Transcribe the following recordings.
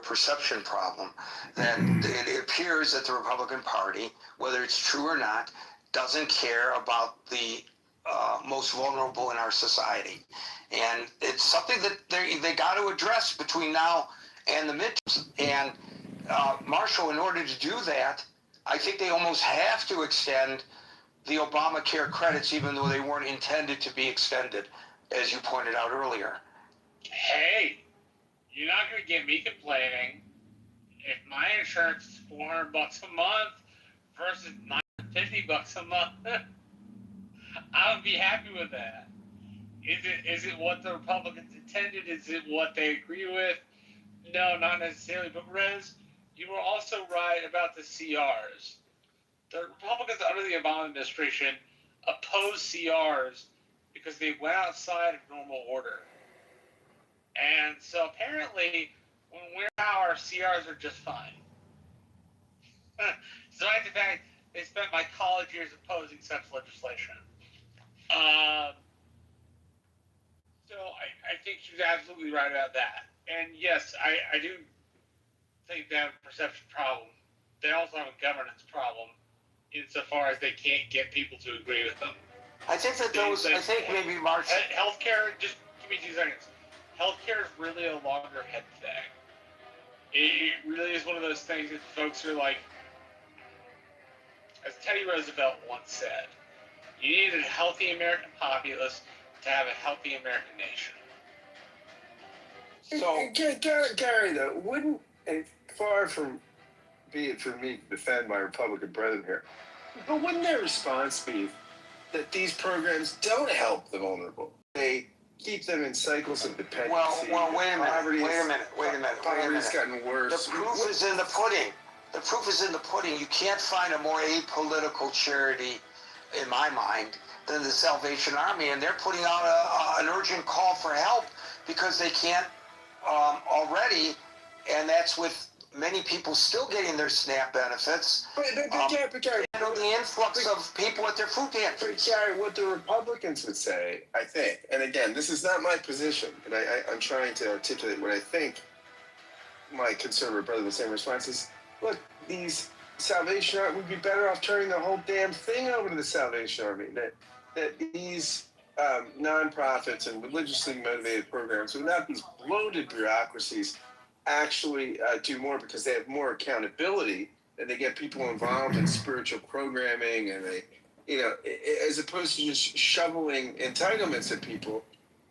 perception problem. That it appears that the Republican Party, whether it's true or not, doesn't care about the most vulnerable in our society. And it's something that they got to address between now and the midterms. And Marshall, in order to do that, I think they almost have to extend the Obamacare credits, even though they weren't intended to be extended, as you pointed out earlier. Hey, you're not going to get me complaining if my insurance is $400 a month versus $950 a month. I would be happy with that. Is it what the Republicans intended? Is it what they agree with? No, not necessarily. But Rez, you were also right about the CRs. The Republicans under the Obama administration opposed CRs because they went outside of normal order. And so apparently, when we're now, our CRs are just fine. Despite the fact they spent my college years opposing such legislation. So I think she's absolutely right about that. And yes, I do think they have a perception problem. They also have a governance problem insofar as they can't get people to agree with them. I think that maybe March. Healthcare, just give me 2 seconds. Healthcare is really a loggerhead thing. It really is one of those things that folks are like, as Teddy Roosevelt once said, you need a healthy American populace to have a healthy American nation. So, Gary, though, wouldn't, and far from be it for me to defend my Republican brethren here, but wouldn't their response be that these programs don't help the vulnerable? They keep them in cycles of dependency. Well, wait a minute. Poverty's gotten worse. The proof is in the pudding. The proof is in the pudding. You can't find a more apolitical charity, in my mind, than the Salvation Army, and they're putting out an urgent call for help because they can't already, and that's with many people still getting their SNAP benefits. But Gary, the influx of people at their food pantries. But Gary, what the Republicans would say, I think, and again, this is not my position, and I'm trying to articulate what I think my conservative brother would say in response is, look, these Salvation Army would be better off turning the whole damn thing over to the Salvation Army. That these nonprofits and religiously motivated programs, without these bloated bureaucracies, actually do more because they have more accountability and they get people involved in spiritual programming and they, as opposed to just shoveling entitlements at people,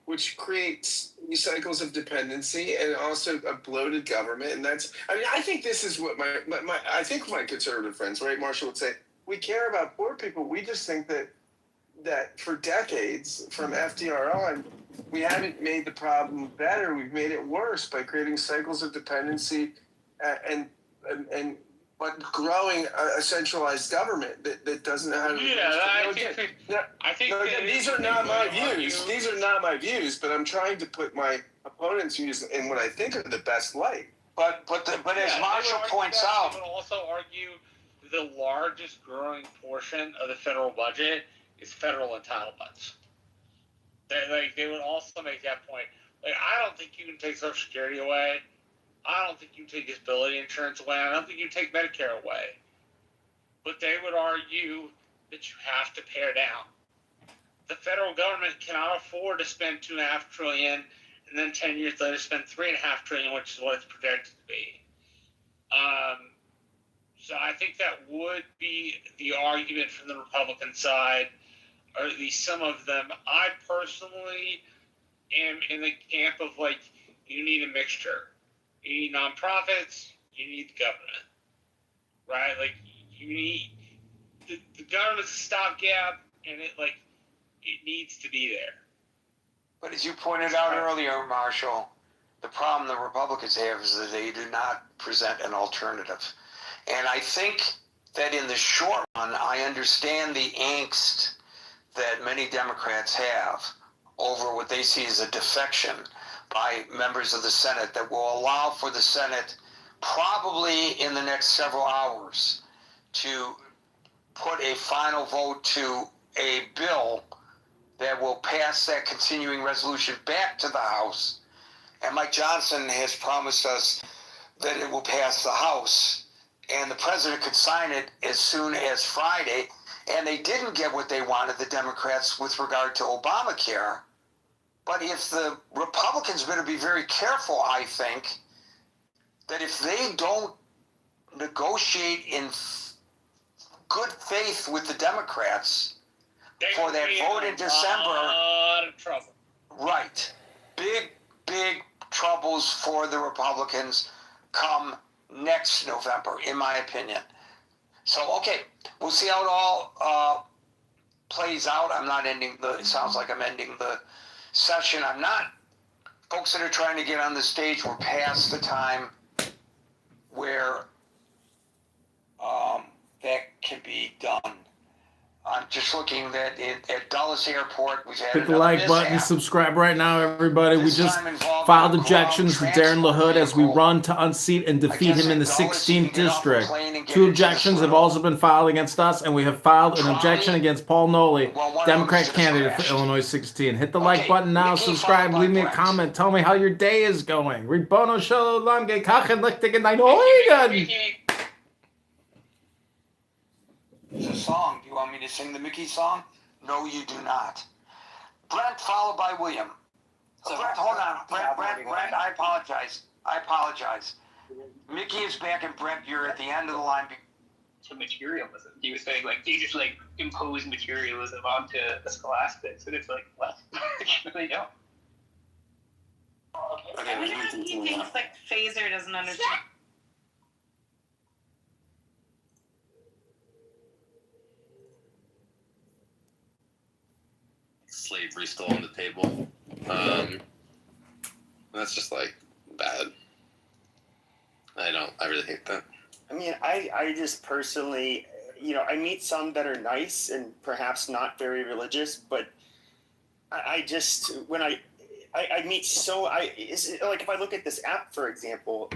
which creates these cycles of dependency and also a bloated government. And I think this is what I think my conservative friends, right, Marshall, would say, we care about poor people. We just think that for decades, from FDR on, we haven't made the problem better. We've made it worse by creating cycles of dependency and growing a centralized government that doesn't know how to. I think these are not my views. These are not my views, but I'm trying to put my opponent's views in what I think are the best light. But as Marshall points out, I would also argue the largest growing portion of the federal budget is federal entitlements. They would also make that point. I don't think you can take Social Security away. I don't think you can take disability insurance away. I don't think you can take Medicare away. But they would argue that you have to pare down. The federal government cannot afford to spend $2.5 trillion and then 10 years later spend $3.5 trillion, which is what it's projected to be. So I think that would be the argument from the Republican side, or at least some of them. I personally am in the camp of you need a mixture. You need nonprofits, you need the government, right? You need the government's a stopgap, and it needs to be there. But as you pointed out earlier, Marshall, the problem the Republicans have is that they do not present an alternative. And I think that in the short run, I understand the angst that many Democrats have over what they see as a defection by members of the Senate that will allow for the Senate probably in the next several hours to put a final vote to a bill that will pass that continuing resolution back to the House. And Mike Johnson has promised us that it will pass the House, and the president could sign it as soon as Friday, and they didn't get what they wanted, the Democrats, with regard to Obamacare. But if the Republicans better be very careful, I think, that if they don't negotiate in good faith with the Democrats for that vote in December, A lot of trouble. right, big troubles for the Republicans come next November, in my opinion. So, okay, we'll see how it all plays out. I'm not ending it sounds like I'm ending the session. I'm not. Folks that are trying to get on the stage, we're past the time where that can be done. I'm just looking at Dulles Airport. We've had Hit the another like button, mishap. subscribe right now, everybody. We This just time involving filed a objections to ground Darren transport LaHood as we vehicle. run to unseat and defeat guess him in the at Dulles, you can 16th get off the district. plane and get 2 into this objections have little also been filed against us, and we have filed an trolley. objection against Paul Nolly, Well, one of Democrat them just candidate crashed. for Illinois 16. Hit the Okay, like button now, Mickey subscribe, followed by leave me a Brent. comment, tell me how your day is going. Ribono shalom gekachin lichtig in dein Oigen. It's a song. Do you want me to sing the Mickey song? No, you do not. Brent followed by William. So, Brent, hold on. yeah, Brent, I apologize. Mickey is back, and Brent, you're at the end of the line. To materialism. He was saying like they just like impose materialism onto the scholastics, and it's like, what? They don't. I wonder if he thinks like Phaser doesn't understand. Slavery still on the table. That's just like bad. I really hate that. I mean, I just personally, I meet some that are nice and perhaps not very religious, but I just, when I meet like if I look at this app, for example,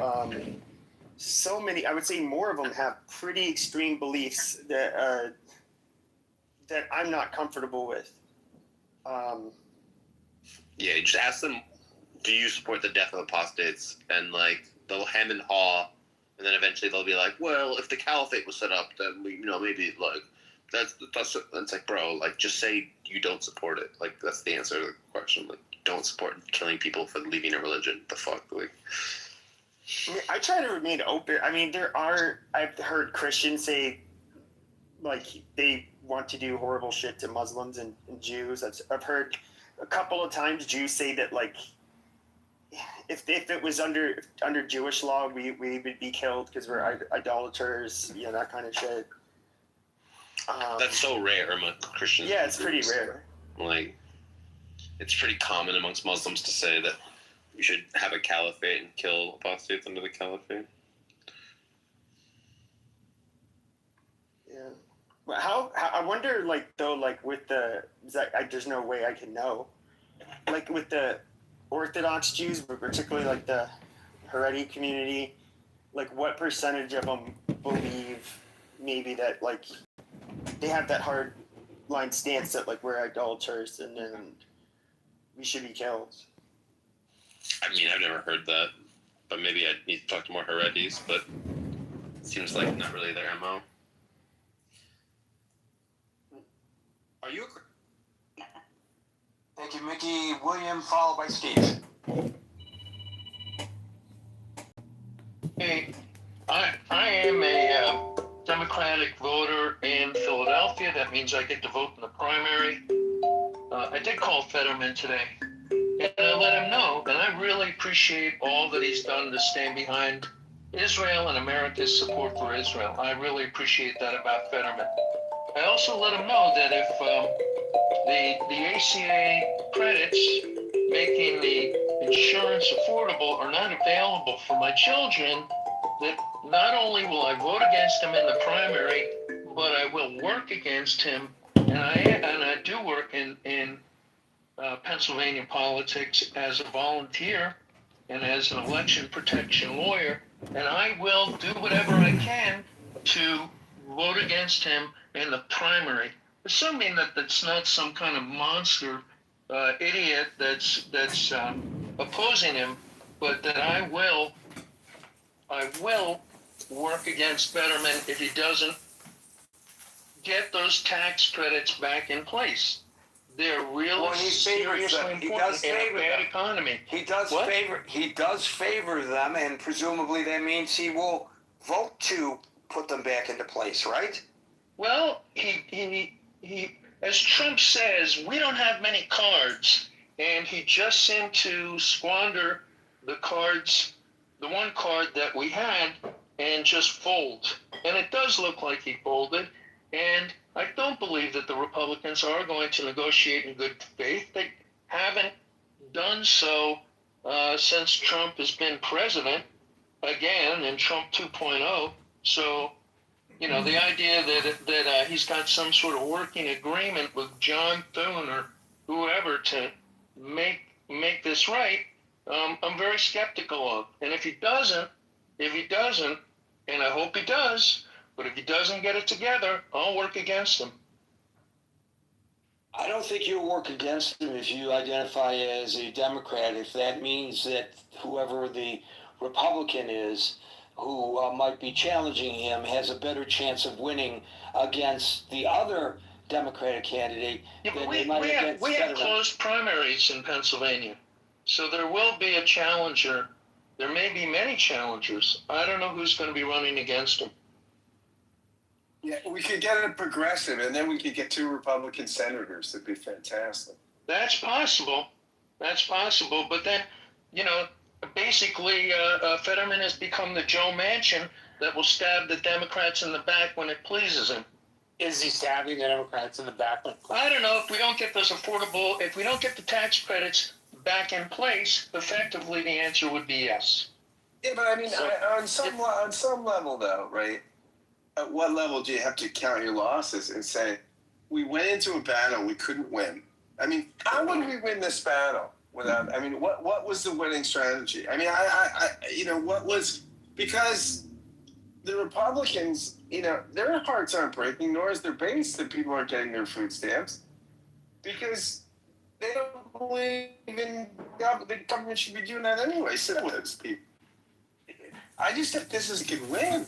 so many, I would say more of them have pretty extreme beliefs that I'm not comfortable with. Yeah, you just ask them, do you support the death of apostates? And like they'll hem and haw, and then eventually they'll be like, well, if the caliphate was set up, then we, maybe like that's like, bro, like just say you don't support it. Like that's the answer to the question. Like don't support killing people for leaving a religion. The fuck, like. I try to remain open. I mean, I've heard Christians say, like, they want to do horrible shit to Muslims and Jews. I've heard a couple of times Jews say that, like, if it was under Jewish law, we would be killed because we're idolaters, that kind of shit. That's so rare among Christians. Yeah, it's pretty rare. Like, it's pretty common amongst Muslims to say that we should have a caliphate and kill apostates under the caliphate. Yeah. Well, how I wonder, like, though, like with there's no way I can know, like with the Orthodox Jews, but particularly like the Haredi community, like what percentage of them believe maybe that like they have that hard line stance that like we're idolaters and we should be killed. I mean, I've never heard that, but maybe I need to talk to more Haredis, but it seems like not really their MO. Are you? Thank you, Mickey. William, followed by Steve. Hey, I am a Democratic voter in Philadelphia. That means I get to vote in the primary. I did call Fetterman today, and I let him know that I really appreciate all that he's done to stand behind Israel and America's support for Israel. I really appreciate that about Fetterman. I also let him know that if the ACA credits making the insurance affordable are not available for my children, that not only will I vote against him in the primary, but I will work against him, and I do work in Pennsylvania politics as a volunteer and as an election protection lawyer, and I will do whatever I can to vote against him in the primary, assuming that that's not some kind of monster idiot that's opposing him, but that I I will work against Fetterman if he doesn't get those tax credits back in place. They're really Well, he favors seriously them. He important does in a favor bad them. economy. He does What? favor them, and presumably that means he will vote to put them back into place, right? Well, he as Trump says, we don't have many cards, and he just seemed to squander the cards, the one card that we had, and just fold. And it does look like he folded, and I don't believe that the Republicans are going to negotiate in good faith. They haven't done so since Trump has been president again in Trump 2.0. So, you know, the idea that he's got some sort of working agreement with John Thune or whoever to make this right, I'm very skeptical of. And if he doesn't, and I hope he does, but if he doesn't get it together, I'll work against him. I don't think you'll work against him if you identify as a Democrat, if that means that whoever the Republican is who might be challenging him has a better chance of winning against the other Democratic candidate Yeah, but than we they might have against closed Fetterman. primaries in Pennsylvania. So there will be a challenger. There may be many challengers. I don't know who's going to be running against him. Yeah, we could get a progressive, and then we could get 2 Republican senators. That'd be fantastic. That's possible. But then, you know, basically, Fetterman has become the Joe Manchin that will stab the Democrats in the back when it pleases him. Is he stabbing the Democrats in the back? I don't know. If we don't get if we don't get the tax credits back in place, effectively the answer would be yes. Yeah, but I mean, on some level, though, right? At what level do you have to count your losses and say, we went into a battle we couldn't win? I mean, how would we win this battle without? I mean, what was the winning strategy? I mean, what was, because the Republicans, you know, their hearts aren't breaking, nor is their base that people aren't getting their food stamps, because they don't believe in the government should be doing that anyway. So those people. I just think this is a good win.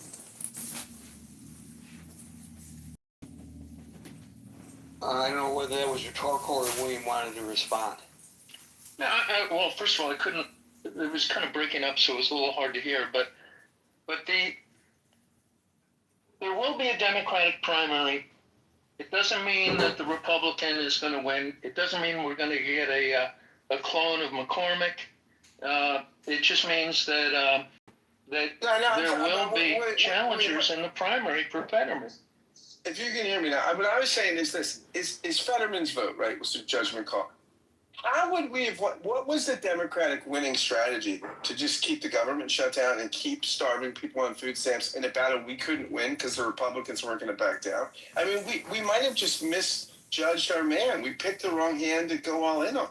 I don't know whether that was rhetorical or William wanted to respond. No, well, first of all, I couldn't. It was kind of breaking up, so it was a little hard to hear. But there will be a Democratic primary. It doesn't mean that the Republican is going to win. It doesn't mean we're going to get a clone of McCormick. It just means that there will be challengers in the primary for Fetterman. If you can hear me now, what I was saying is this: is Fetterman's vote, right, was a judgment call. How would we have? What was the Democratic winning strategy to just keep the government shut down and keep starving people on food stamps in a battle we couldn't win because the Republicans weren't going to back down? I mean, we might have just misjudged our man. We picked the wrong hand to go all in on.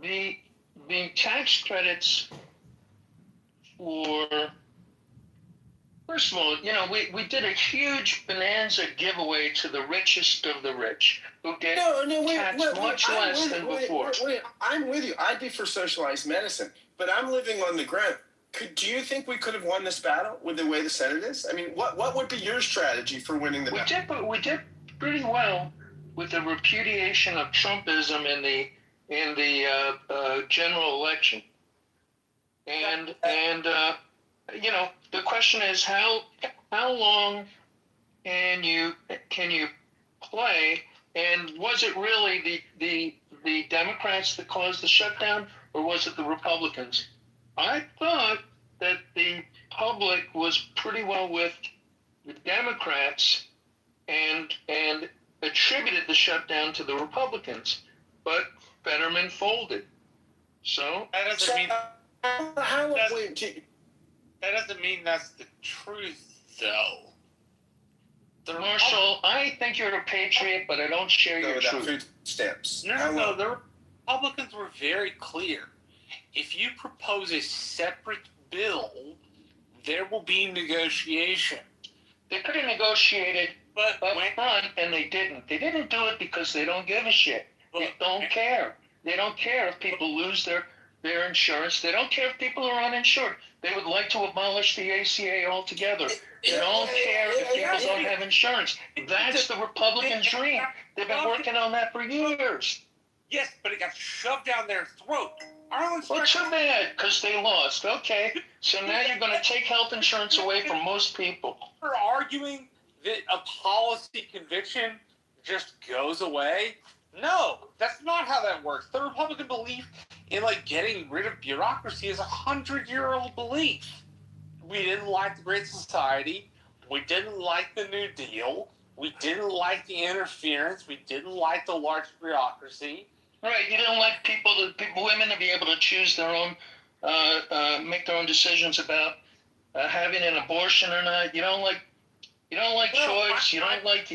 The tax credits for. First of all, you know, we did a huge bonanza giveaway to the richest of the rich, who get taxed much less than before. I'm with you. I'd be for socialized medicine, but I'm living on the ground. Do you think we could have won this battle with the way the Senate is? I mean, what would be your strategy for winning the battle? We did pretty well with the repudiation of Trumpism in the general election, and you know, the question is how long can you play, and was it really the Democrats that caused the shutdown, or was it the Republicans? I thought that the public was pretty well with the Democrats and attributed the shutdown to the Republicans, but Fetterman folded. So That doesn't mean That doesn't mean that's the truth, though. Marshall, I think you're a patriot, but I don't share your truth. Food stamps. No. The Republicans were very clear. If you propose a separate bill, there will be negotiation. They could have negotiated But up when, front, and they didn't. They didn't do it because they don't give a shit. They don't care. They don't care if people lose their their insurance. They don't care if people are uninsured. They would like to abolish the ACA altogether. They don't care if people don't have insurance. That's the Republican dream. They've been working on that for years. Yes, but it got shoved down their throat. Well, too bad, because they lost. Okay, so now you're going to take health insurance away from most people. You're arguing that a policy conviction just goes away? No, that's not how that works. The Republican belief in getting rid of bureaucracy is 100-year-old belief. We didn't like the Great Society. We didn't like the New Deal. We didn't like the interference. We didn't like the large bureaucracy. Right, you don't like women to be able to choose their own, make their own decisions about having an abortion or not. You don't like choice. You like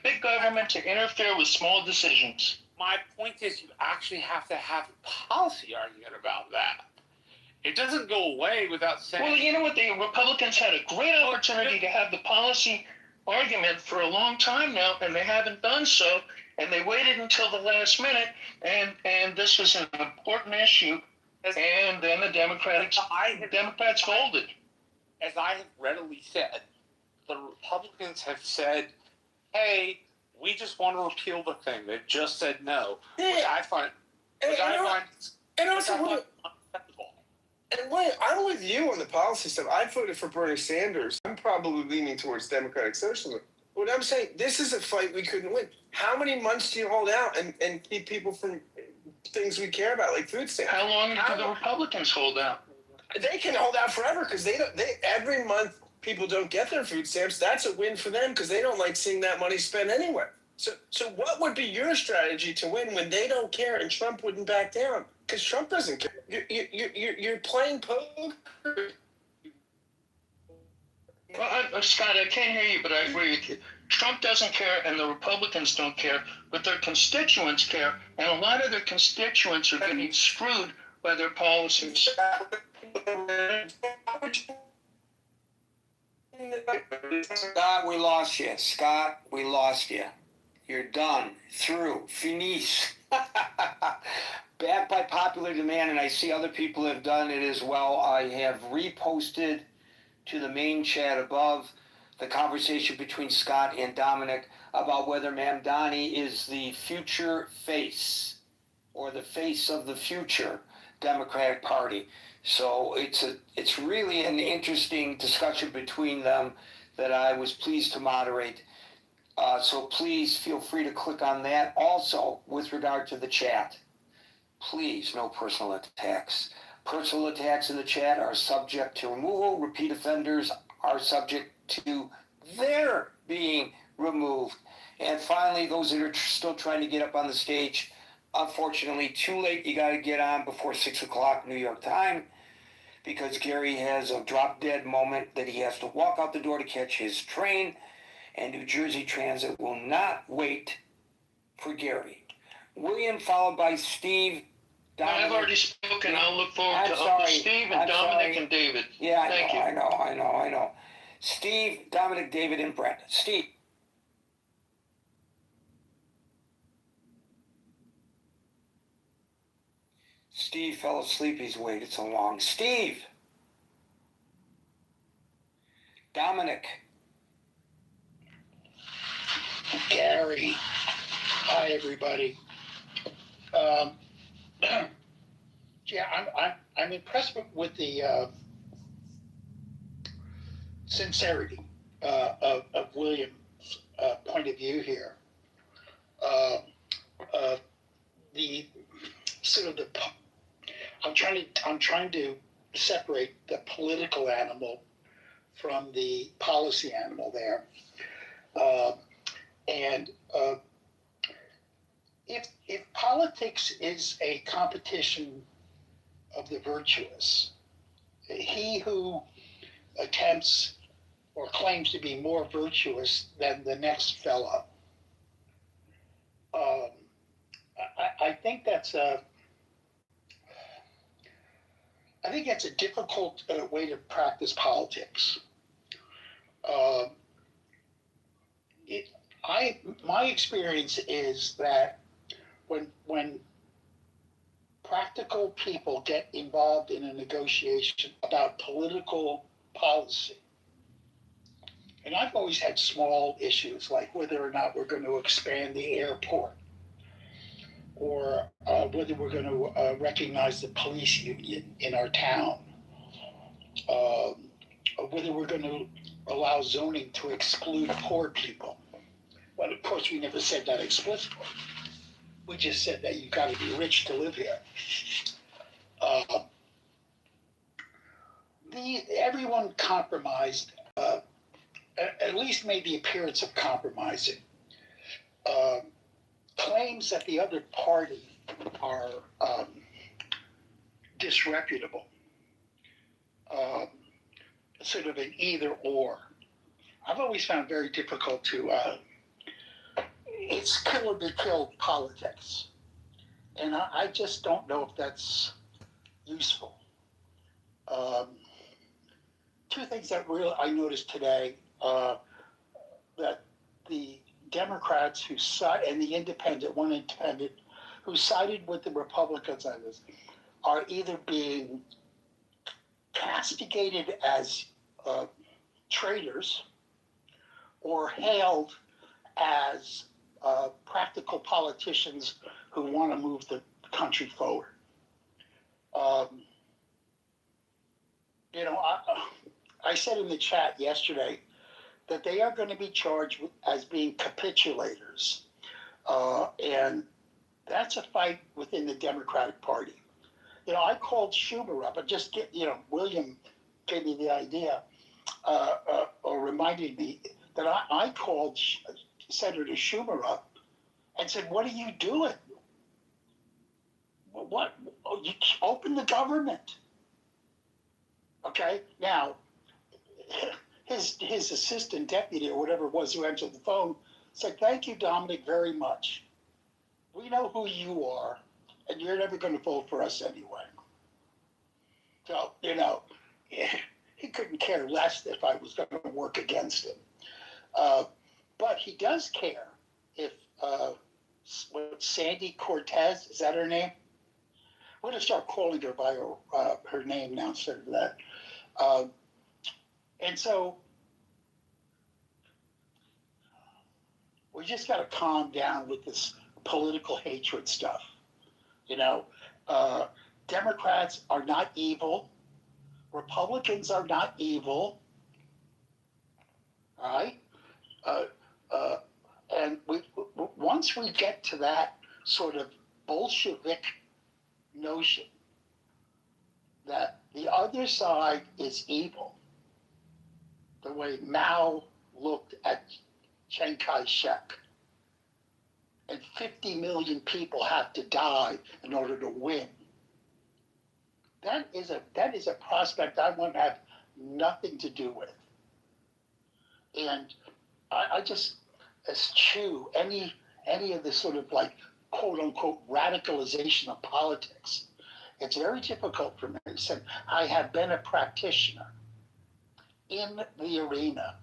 big government to interfere with small decisions. My point is, you actually have to have a policy argument about that. It doesn't go away without saying. Well, you know what? The Republicans had a great opportunity to have the policy argument for a long time now, and they haven't done so. And they waited until the last minute, and this was an important issue, and then the Democrats folded. As I have readily said, the Republicans have said, hey, we just want to repeal the thing. They've just said no, which I find unacceptable. And wait, I'm with you on the policy stuff. I voted for Bernie Sanders. I'm probably leaning towards democratic socialism. What I'm saying, this is a fight we couldn't win. How many months do you hold out and keep people from things we care about, like food stamps? How long do the Republicans hold out? They can hold out forever because they every month people don't get their food stamps. That's a win for them because they don't like seeing that money spent anywhere. So what would be your strategy to win when they don't care and Trump wouldn't back down? Because Trump doesn't care. You're playing poker. Well, Scott, I can't hear you, but I agree with you. Trump doesn't care, and the Republicans don't care, but their constituents care, and a lot of their constituents are getting screwed by their policies. Scott, we lost you. Scott, we lost you. You're done. Through. Finis. Back by popular demand, and I see other people have done it as well. I have reposted to the main chat above the conversation between Scott and Dominic about whether Mamdani is the future face or the face of the future Democratic Party. So it's really an interesting discussion between them that I was pleased to moderate. So please feel free to click on that. Also, with regard to the chat, please, no personal attacks. Personal attacks in the chat are subject to removal. Repeat offenders are subject to their being removed. And finally, those that are still trying to get up on the stage, unfortunately, too late. You got to get on before 6 o'clock New York time because Gary has a drop-dead moment that he has to walk out the door to catch his train, and New Jersey Transit will not wait for Gary. William, followed by Steve. Dominic. I've already spoken. I'll look forward to Uncle Steve and Dominic and David. Yeah, Thank you. I know. Steve, Dominic, David, and Brent. Steve. Steve fell asleep. He's waited so long. Steve. Dominic. Gary. Hi, everybody. Yeah, I'm impressed with the sincerity of William's point of view here. The sort of I'm trying to separate the political animal from the policy animal there, and if politics is a competition of the virtuous, he who attempts or claims to be more virtuous than the next fellow, I think that's a difficult way to practice politics. My experience is that when practical people get involved in a negotiation about political policy. And I've always had small issues like whether or not we're going to expand the airport or whether we're going to recognize the police union in our town, or whether we're going to allow zoning to exclude poor people. Well, of course, we never said that explicitly. We just said that you've got to be rich to live here. Everyone compromised, at least made the appearance of compromising. Claims that the other party are disreputable, sort of an either or. I've always found very difficult to, it's kill or be killed politics. And I just don't know if that's useful. Two things that I noticed today, that the Democrats who and the one independent who sided with the Republicans on this are either being castigated as traitors or hailed as practical politicians who want to move the country forward. I said in the chat yesterday that they are going to be charged as being capitulators. And that's a fight within the Democratic Party. I called Schumer up and just William gave me the idea, or reminded me that I called Senator Schumer up and said, what are you doing? What? Oh, you open the government. Okay, now, his assistant deputy or whatever it was who answered the phone said, thank you, Dominic, very much. We know who you are, and you're never going to vote for us anyway. So, he couldn't care less if I was going to work against him. But he does care if Sandy Cortez, is that her name? I'm going to start calling her by her name now instead of that. And so we just got to calm down with this political hatred stuff. Democrats are not evil. Republicans are not evil. All right? And once we get to that sort of Bolshevik notion that the other side is evil, the way Mao looked at Chiang Kai-shek, and 50 million people have to die in order to win. That is a prospect I want to have nothing to do with. And I just eschew any of this sort of like quote unquote radicalization of politics. It's very difficult for me. So I have been a practitioner in the arena,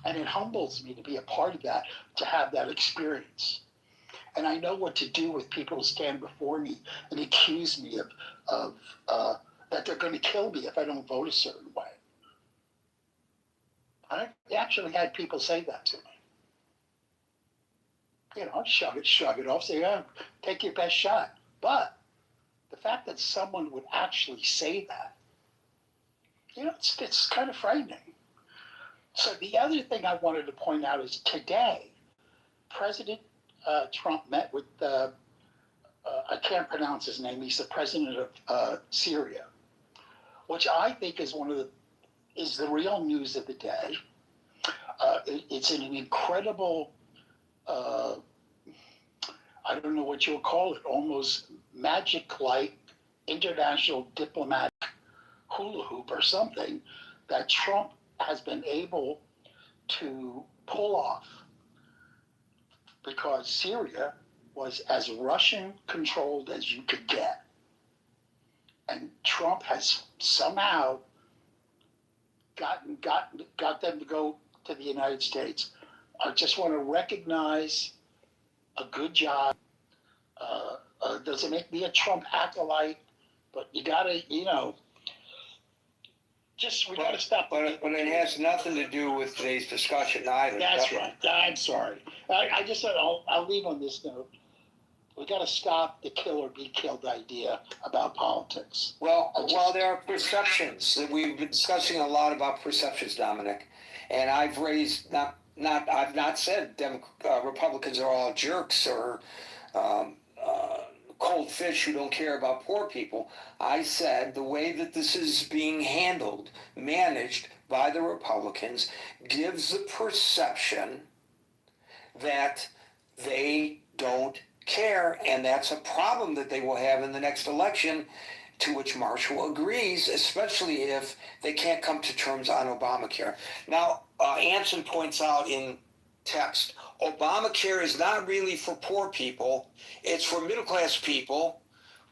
and it humbles me to be a part of that, to have that experience. And I know what to do with people who stand before me and accuse me of that they're going to kill me if I don't vote a certain way. I actually had people say that to me. Shrug it off, say, oh, take your best shot. But the fact that someone would actually say that, it's kind of frightening. So the other thing I wanted to point out is today, President Trump met with, I can't pronounce his name, he's the president of Syria, which I think is is the real news of the day. It's an incredible, I don't know what you'll call it, almost magic-like international diplomatic hula hoop or something that Trump has been able to pull off, because Syria was as Russian-controlled as you could get. And Trump has somehow got them to go to the United States. I just want to recognize a good job. Doesn't make me a Trump acolyte, but you gotta, we gotta stop. But it has nothing to do with today's discussion either. That's right. I'm sorry. I just said I'll leave on this note. We got to stop the kill or be killed idea about politics. Well, there are perceptions. We've been discussing a lot about perceptions, Dominic, and I've raised I've not said Republicans are all jerks or cold fish who don't care about poor people. I said the way that this is being managed by the Republicans gives the perception that they don't care, and that's a problem that they will have in the next election, to which Marshall agrees, especially if they can't come to terms on Obamacare. Now, Anson points out in text, Obamacare is not really for poor people. It's for middle-class people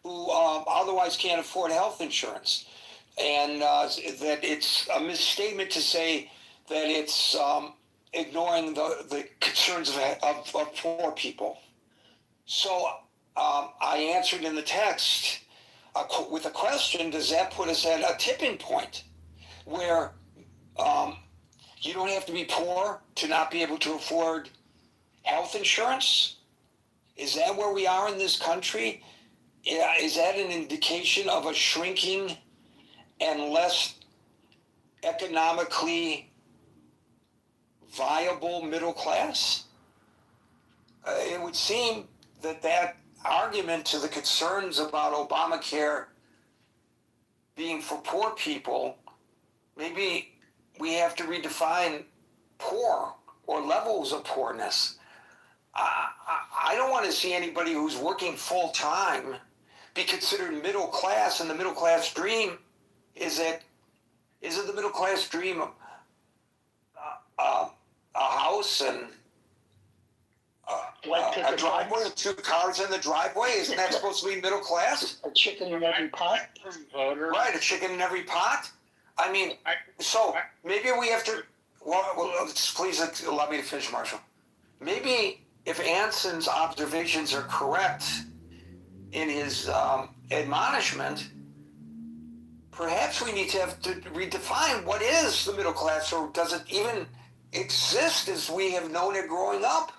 who otherwise can't afford health insurance. And that it's a misstatement to say that it's ignoring the concerns of poor people. So I answered in the text with a question, does that put us at a tipping point where you don't have to be poor to not be able to afford health insurance? Is that where we are in this country? Is that an indication of a shrinking and less economically viable middle class? It would seem that argument to the concerns about Obamacare being for poor people, maybe we have to redefine poor or levels of poorness. I don't want to see anybody who's working full time be considered middle class, and the middle class dream is it the middle class dream of a house and a driveway with 2 cars in the driveway? Isn't that supposed to be middle class? A chicken in every pot. Voter. Right, a chicken in every pot. I mean, so maybe we have to. Well, please allow me to finish, Marshall. Maybe if Anson's observations are correct in his admonishment, perhaps we need to have to redefine what is the middle class, or does it even exist as we have known it growing up?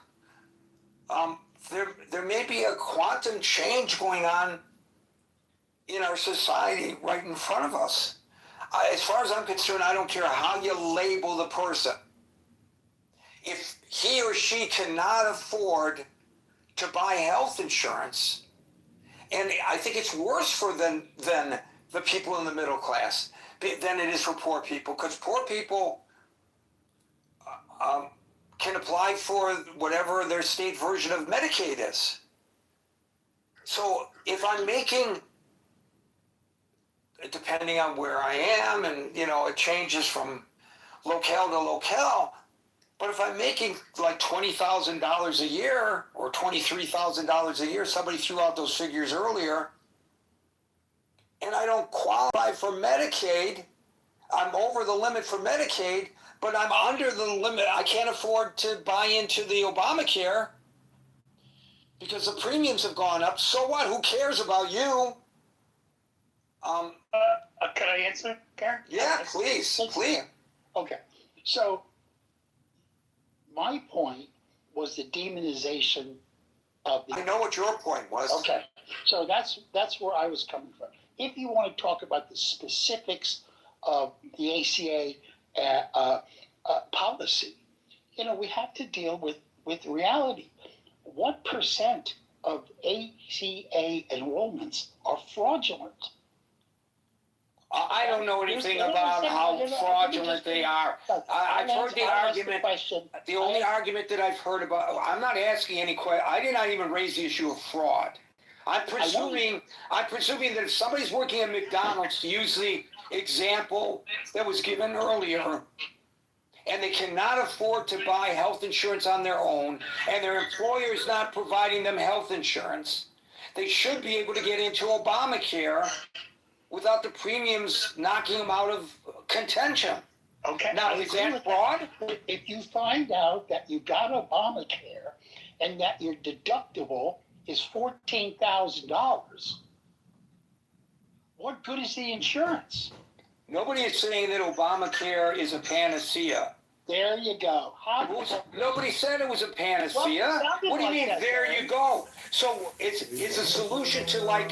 There may be a quantum change going on in our society right in front of us. As far as I'm concerned, I don't care how you label the person. If he or she cannot afford to buy health insurance, and I think it's worse for than the people in the middle class than it is for poor people, because poor people can apply for whatever their state version of Medicaid is. So if I'm making, depending on where I am, and it changes from locale to locale, but if I'm making like $20,000 a year or $23,000 a year, somebody threw out those figures earlier, and I don't qualify for Medicaid, I'm over the limit for Medicaid, but I'm under the limit. I can't afford to buy into the Obamacare because the premiums have gone up. So what? Who cares about you? Can I answer, Karen? Yeah, please. Okay. So my point was the demonization of the. I know what your point was. Okay. So that's where I was coming from. If you want to talk about the specifics of the ACA policy, we have to deal with reality. What percent of ACA enrollments are fraudulent? I don't know anything about how fraudulent they are. I've heard the argument. The only argument that I've heard about, I'm not asking any question. I did not even raise the issue of fraud. I'm presuming that if somebody's working at McDonald's, to use the example that was given earlier, and they cannot afford to buy health insurance on their own, and their employer is not providing them health insurance, they should be able to get into Obamacare without the premiums knocking them out of contention. Okay. Now, is that fraud? If you find out that you got Obamacare and that your deductible is $14,000, what good is the insurance? Nobody is saying that Obamacare is a panacea. There you go. Nobody said it was a panacea. Well, it sounded What do you like mean? that, There Gary. you go. So it's a solution to like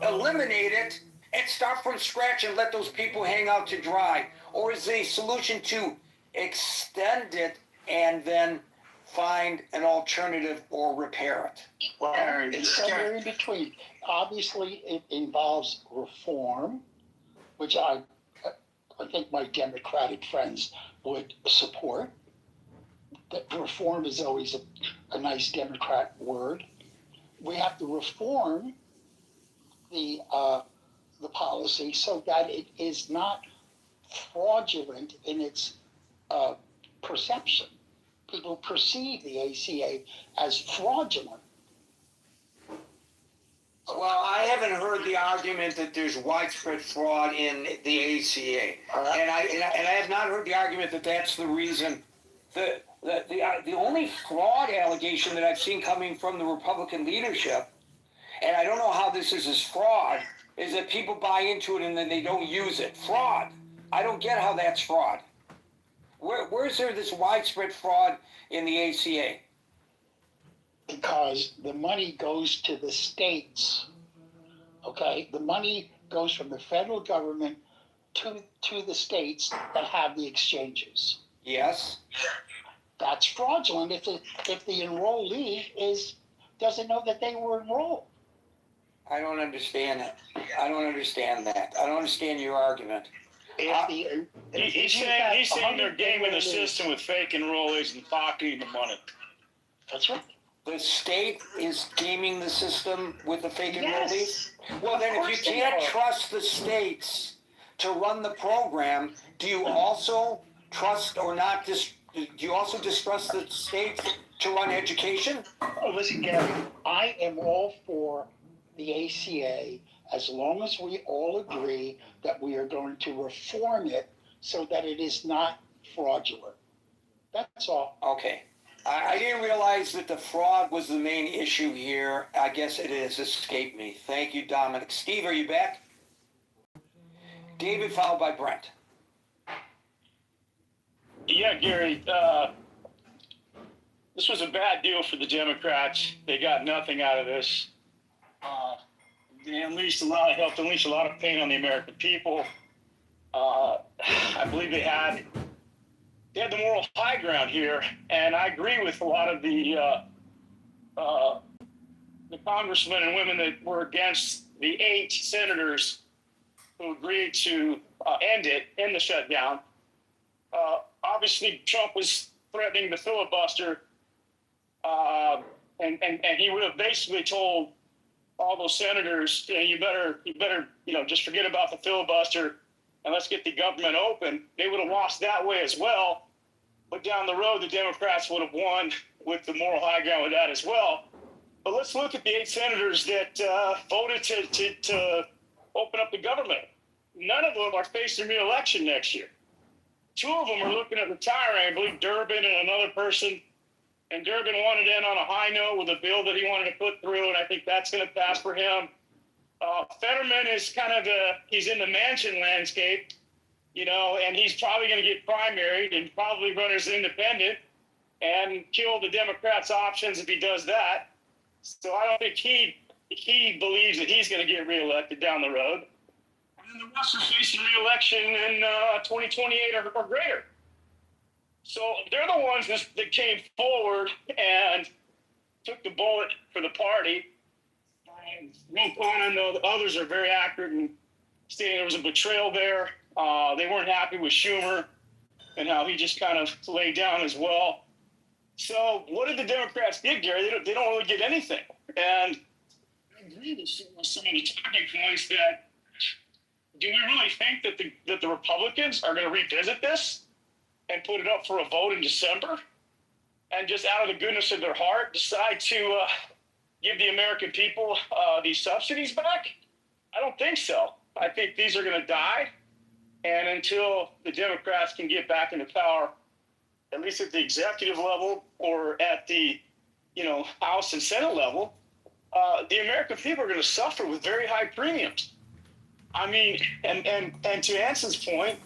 eliminate it and start from scratch and let those people hang out to dry, or is a solution to extend it and then find an alternative or repair it? Well, it's somewhere in between. Obviously, it involves reform, which I think my Democratic friends would support. That reform is always a nice Democrat word. We have to reform the policy so that it is not fraudulent in its perception. People perceive the ACA as fraudulent. Well, I haven't heard the argument that there's widespread fraud in the ACA, and I have not heard the argument that that's the reason. The only fraud allegation that I've seen coming from the Republican leadership, and I don't know how this is as fraud, is that people buy into it and then they don't use it. Fraud. I don't get how that's fraud. Where's there this widespread fraud in the ACA? Because the money goes to the states. Okay, the money goes from the federal government to the states that have the exchanges. Yes. That's fraudulent if the enrollee doesn't know that they were enrolled. I don't understand it. I don't understand that. I don't understand your argument. He's saying they're gaming the system with fake enrollees and pocketing the money. That's right. The state is gaming the system with the fake Yes. enrollees? Well, then if you can't trust the states to run the program, do you also trust or not do you also distrust the states to run education? Oh, listen, Gary, I am all for the ACA as long as we all agree that we are going to reform it so that it is not fraudulent. That's all. Okay. I didn't realize that the fraud was the main issue here. I guess it has escaped me. Thank you, Dominic. Steve, are you back? David, followed by Brent. Yeah, Gary, this was a bad deal for the Democrats. They got nothing out of this. They helped unleash a lot of pain on the American people. I believe they had the moral high ground here, and I agree with a lot of the congressmen and women that were against the 8 senators who agreed to end the shutdown. Obviously, Trump was threatening the filibuster, and he would have basically told all those senators, you better, just forget about the filibuster and let's get the government open. They would have lost that way as well. But down the road, the Democrats would have won with the moral high ground with that as well. But let's look at the 8 senators that voted to open up the government. None of them are facing re-election next year. 2 of them are looking at retiring. I believe Durbin and another person. And Durbin wanted to end on a high note with a bill that he wanted to put through, and I think that's going to pass for him. Fetterman is kind of he's in the mansion landscape, and he's probably going to get primaried and probably run as independent and kill the Democrats' options if he does that. So I don't think he believes that he's going to get reelected down the road. And the rest are facing reelection in 2028 or greater. So they're the ones that came forward and took the bullet for the party. Ron Paul, though, the others are very accurate in stating there was a betrayal there. They weren't happy with Schumer and how he just kind of laid down as well. So what did the Democrats get, Gary? They don't really get anything. And I agree with some of the talking points that do we really think that the Republicans are going to revisit this and put it up for a vote in December and just out of the goodness of their heart decide to give the American people these subsidies back? I don't think so. I think these are going to die. And until the Democrats can get back into power, at least at the executive level or at the House and Senate level, the American people are going to suffer with very high premiums. I mean, and to Anson's point,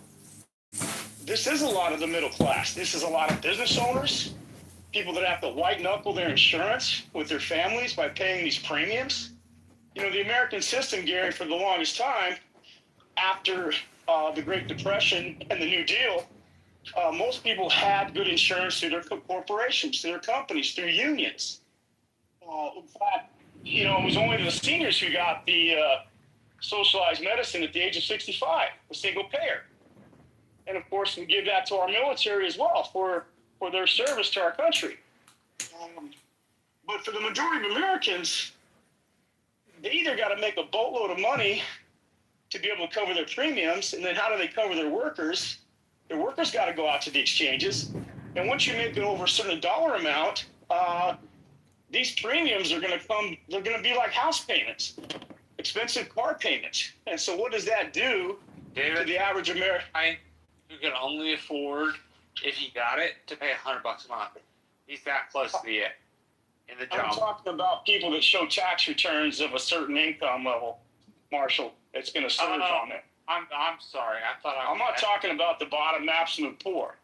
this is a lot of the middle class. This is a lot of business owners, people that have to white knuckle their insurance with their families by paying these premiums. The American system, Gary, for the longest time, after the Great Depression and the New Deal, most people had good insurance through their corporations, through their companies, through unions. In fact, it was only the seniors who got the socialized medicine at the age of 65, a single payer. And of course, we give that to our military as well for their service to our country. But for the majority of Americans, they either got to make a boatload of money to be able to cover their premiums, and then how do they cover their workers? Their workers got to go out to the exchanges, and once you make it over a certain dollar amount, these premiums are going to come. They're going to be like house payments, expensive car payments. And so, what does that do to the average American? Who can only afford, if he got it, to pay $100 a month. He's that close to the in the job. I'm talking about people that show tax returns of a certain income level, Marshall. It's going to surge on it. I'm sorry. I thought I'm not talking about the bottom absolute poor.